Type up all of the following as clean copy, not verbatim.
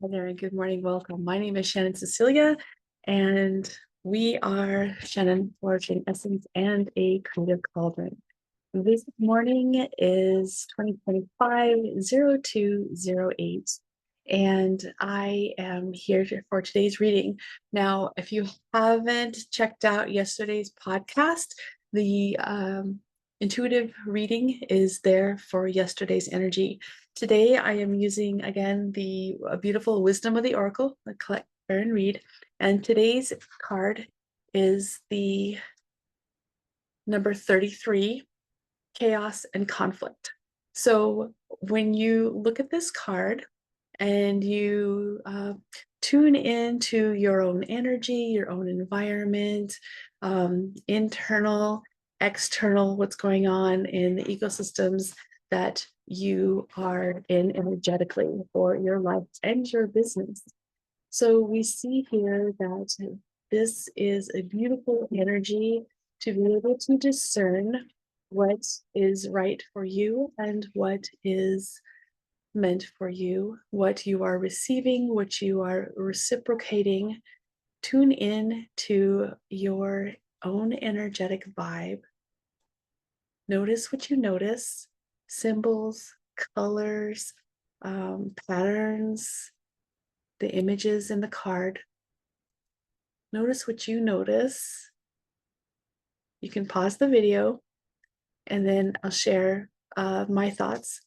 Hi there, and good morning. Welcome. My name is Shannon Cecilia, and we are Shannon Flourishing Essence and a Creative Cauldron. This morning is 2025-0208, and I am here for today's reading. Now, if you haven't checked out yesterday's podcast, the intuitive reading is there for yesterday's energy. Today, I am using again the beautiful Wisdom of the Oracle, the collect and read. And today's card is the number 33, Chaos and Conflict. So when you look at this card and you tune into your own energy, your own environment, internal, external, what's going on in the ecosystems that you are in energetically for your life and your business. So we see here that this is a beautiful energy to be able to discern what is right for you and what is meant for you, what you are receiving, what you are reciprocating. Tune in to your own energetic vibe. Notice what you notice, symbols, colors, patterns, the images in the card. Notice what you notice. You can pause the video and then I'll share my thoughts.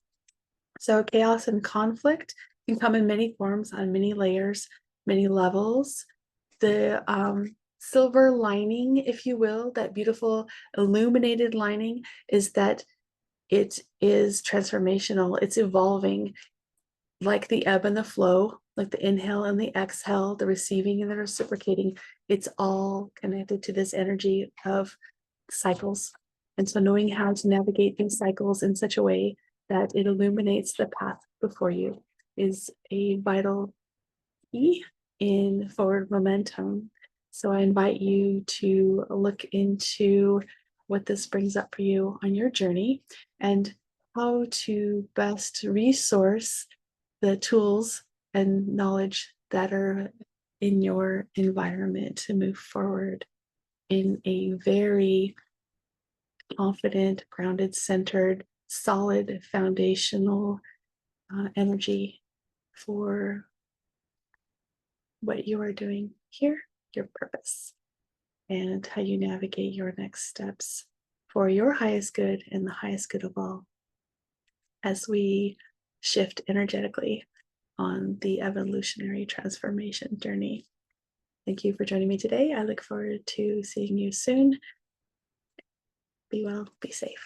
So chaos and conflict can come in many forms, on many layers, many levels. The silver lining, if you will, that beautiful illuminated lining, is that it is transformational. It's evolving, like the ebb and the flow, like the inhale and the exhale, the receiving and the reciprocating. It's all connected to this energy of cycles. And so knowing how to navigate these cycles in such a way that it illuminates the path before you is a vital key in forward momentum. So I invite you to look into what this brings up for you on your journey and how to best resource the tools and knowledge that are in your environment to move forward in a very confident, grounded, centered, solid, foundational energy for what you are doing here, your purpose, and how you navigate your next steps for your highest good and the highest good of all as we shift energetically on the evolutionary transformation journey. Thank you for joining me today. I look forward to seeing you soon. Be well, be safe.